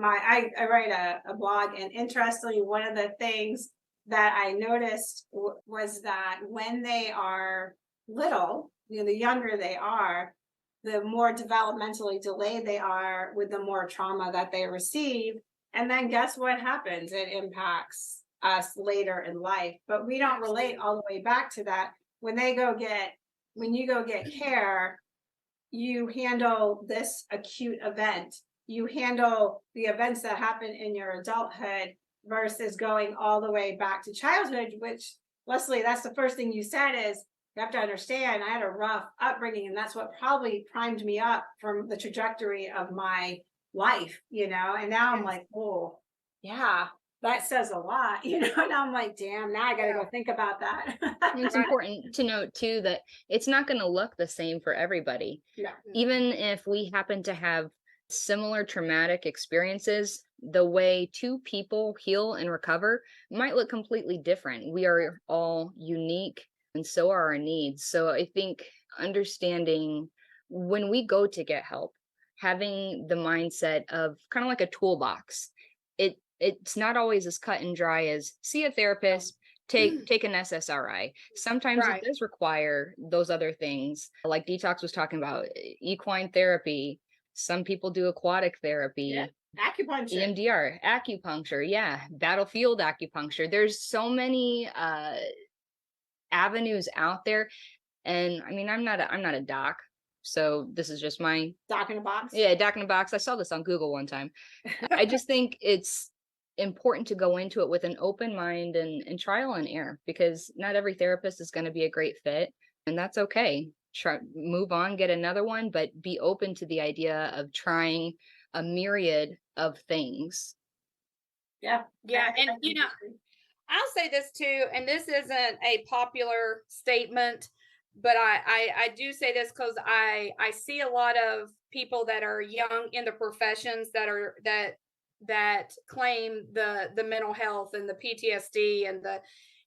I write a blog, and interestingly, one of the things that I noticed was that when they are little, the younger they are, the more developmentally delayed they are with the more trauma that they receive. And then guess what happens? It impacts us later in life, but we don't relate all the way back to that. When you go get care, you handle this acute event. You handle the events that happen in your adulthood versus going all the way back to childhood, which, Leslie, that's the first thing you said is, you have to understand, I had a rough upbringing, and that's what probably primed me up from the trajectory of my life, and now I'm like, oh, yeah, that says a lot, and I'm like, damn, now I got to go think about that. It's important to note too that it's not going to look the same for everybody. Yeah. Even if we happen to have similar traumatic experiences, the way two people heal and recover might look completely different. We are all unique and so are our needs. So I think understanding when we go to get help, having the mindset of kind of like a toolbox. It's not always as cut and dry as see a therapist, take an SSRI. Sometimes it Right. does require those other things, like Detox was talking about, equine therapy. Some people do aquatic Yeah. therapy, Acupuncture. EMDR, acupuncture, yeah, battlefield acupuncture. There's so many avenues out there. And I mean, I'm not a doc, so this is just my Doc in a box. doc in a box. I saw this on Google one time. I just think it's important to go into it with an open mind and trial and error, because not every therapist is going to be a great fit, and that's okay. Try move on, get another one, but be open to the idea of trying a myriad of things. Yeah. Yeah. And, I'll say this too, and this isn't a popular statement, but I do say this because I see a lot of people that are young in the professions that claim the mental health and the PTSD and the,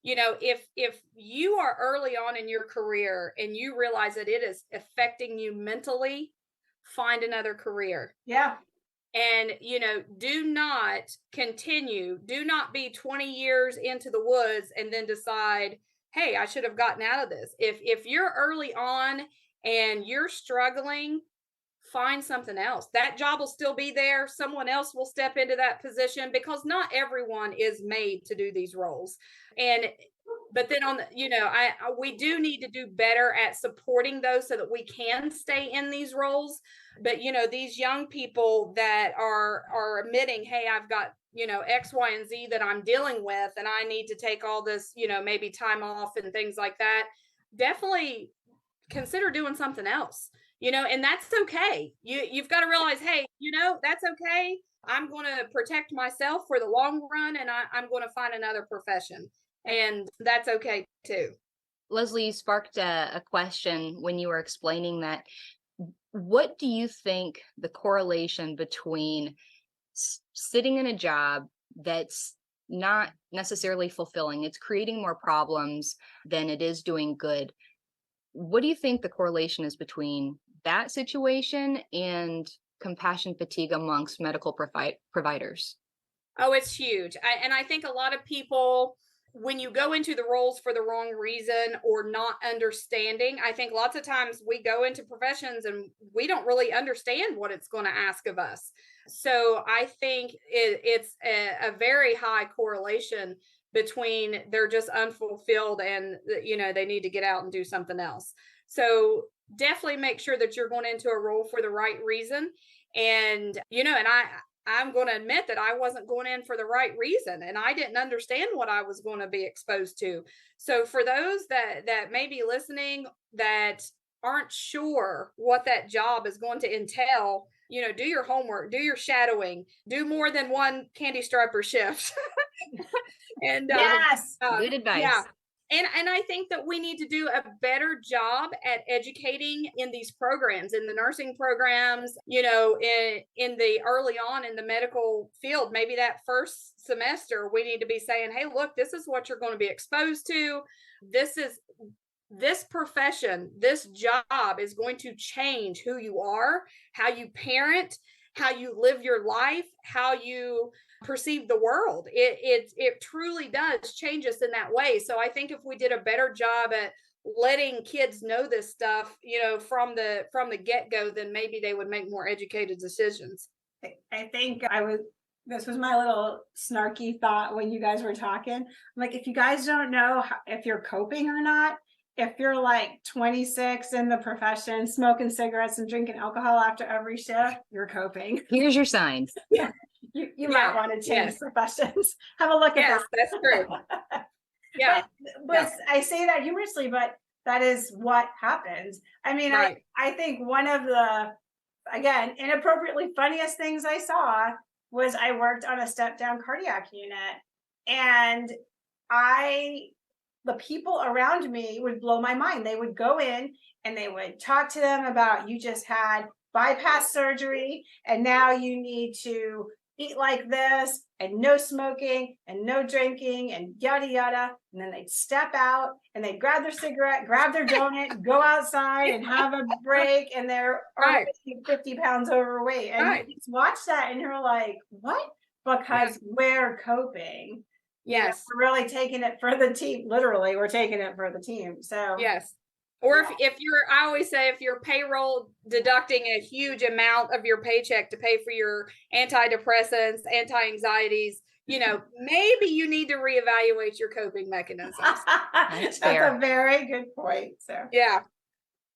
if you are early on in your career and you realize that it is affecting you mentally, find another career. Yeah. And do not be 20 years into the woods and then decide, hey, I should have gotten out of this. If you're early on and you're struggling, find something else. That job will still be there. Someone else will step into that position, because not everyone is made to do these roles. And but then we do need to do better at supporting those so that we can stay in these roles. But these young people that are admitting, hey, I've got X, Y, and Z that I'm dealing with, and I need to take all this, maybe time off and things like that. Definitely consider doing something else, and that's okay. You've got to realize, hey, that's okay. I'm going to protect myself for the long run, and I'm going to find another profession, and that's okay too. Leslie, you sparked a question when you were explaining that. What do you think the correlation between sitting in a job that's not necessarily fulfilling, it's creating more problems than it is doing good? What do you think the correlation is between that situation and compassion fatigue amongst medical providers? Oh, it's huge. And I think a lot of people, when you go into the roles for the wrong reason or not understanding, I think lots of times we go into professions and we don't really understand what it's going to ask of us. So I think it's a very high correlation between they're just unfulfilled and they need to get out and do something else. So definitely make sure that you're going into a role for the right reason. And I'm going to admit that I wasn't going in for the right reason, and I didn't understand what I was going to be exposed to. So for those that may be listening that aren't sure what that job is going to entail, do your homework, do your shadowing, do more than one candy striper shift. And Yes. Good advice. Yeah. And I think that we need to do a better job at educating in these programs, in the nursing programs, in the early on in the medical field. Maybe that first semester, we need to be saying, hey, look, this is what you're going to be exposed to. This profession, this job is going to change who you are, how you parent, how you live your life, how you perceive the world. It truly does change us in that way. So I think if we did a better job at letting kids know this stuff, from the get-go, then maybe they would make more educated decisions. I think this was my little snarky thought when you guys were talking. I'm like, if you guys don't know if you're coping or not, if you're like 26 in the profession, smoking cigarettes and drinking alcohol after every shift, you're coping. Here's your signs. Yeah. You might want to change professions. Have a look at that. Yes, that's true. Yeah. But I say that humorously, but that is what happens. I mean, right. I think one of the, again, inappropriately funniest things I saw was I worked on a step down cardiac unit, and the people around me would blow my mind. They would go in and they would talk to them about, you just had bypass surgery and now you need to, eat like this, and no smoking and no drinking and yada yada. And then they'd step out and they'd grab their cigarette, grab their donut, go outside and have a break, and they're Right. already 50 pounds overweight. And Right. you just watch that and you're like, what? Because we're coping. Yes. We're really taking it for the team. Literally, we're taking it for the team. So Yes. Or if you're, I always say, if you're payroll deducting a huge amount of your paycheck to pay for your antidepressants, anti-anxieties, maybe you need to reevaluate your coping mechanisms. That's fair. a very good point. So Yeah.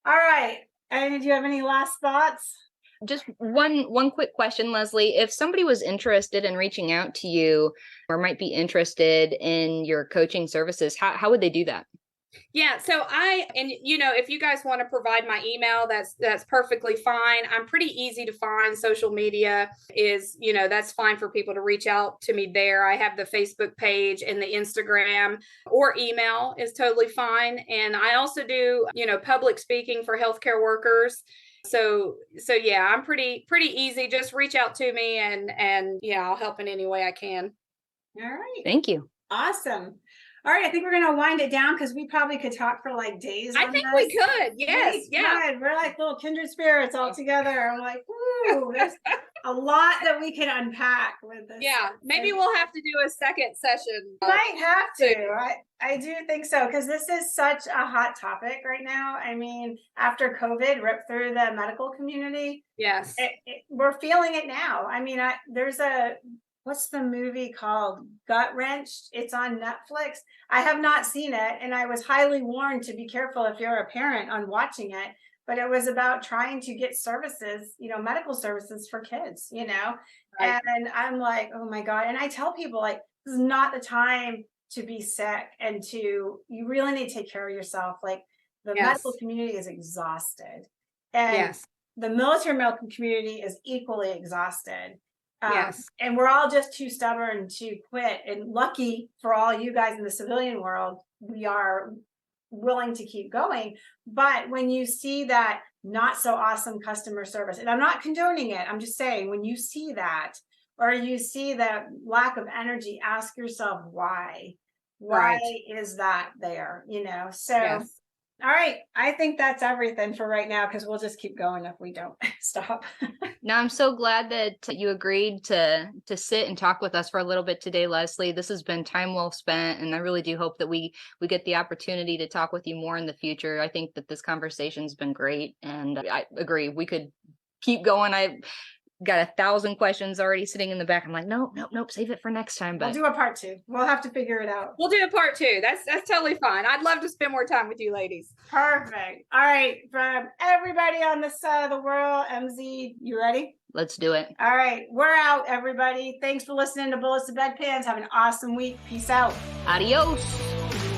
all right. And do you have any last thoughts? Just one quick question, Leslie. If somebody was interested in reaching out to you or might be interested in your coaching services, how would they do that? Yeah. So if you guys want to provide my email, that's perfectly fine. I'm pretty easy to find. Social media is, that's fine for people to reach out to me there. I have the Facebook page and the Instagram, or email is totally fine. And I also do, public speaking for healthcare workers. So yeah, I'm pretty easy. Just reach out to me and yeah, I'll help in any way I can. All right. Thank you. Awesome. All right, I think we're going to wind it down because we probably could talk for like days. I think we could. Yes. Yeah. We're like little kindred spirits all together. I'm like, ooh, there's a lot that we can unpack with this. Yeah. Maybe we'll have to do a second session. Might have to. I do think so, because this is such a hot topic right now. I mean, after COVID ripped through the medical community. Yes. We're feeling it now. I mean, what's the movie called? Gut Wrenched. It's on Netflix. I have not seen it, and I was highly warned to be careful if you're a parent on watching it. But it was about trying to get services, medical services for kids, Right. And I'm like, oh my God. And I tell people, like, this is not the time to be sick, and you really need to take care of yourself. Like, the medical community is exhausted, and the military medical community is equally exhausted. And we're all just too stubborn to quit. And lucky for all you guys in the civilian world, we are willing to keep going. But when you see that not so awesome customer service, and I'm not condoning it, I'm just saying, when you see that, or you see that lack of energy, ask yourself why is that there? So all right, I think that's everything for right now, because we'll just keep going if we don't stop. Now, I'm so glad that you agreed to sit and talk with us for a little bit today, Leslie. This has been time well spent, and I really do hope that we get the opportunity to talk with you more in the future. I think that this conversation's been great, and I agree. We could keep going. I got 1,000 questions already sitting in the back. I'm like, nope, save it for next time. But we'll do a part 2. We'll have to figure it out. We'll do a part 2. That's totally fine. I'd love to spend more time with you ladies. Perfect. All right. From everybody on this side of the world, MZ, you ready? Let's do it. All right. We're out, everybody. Thanks for listening to Bullets to Bedpans. Have an awesome week. Peace out. Adios.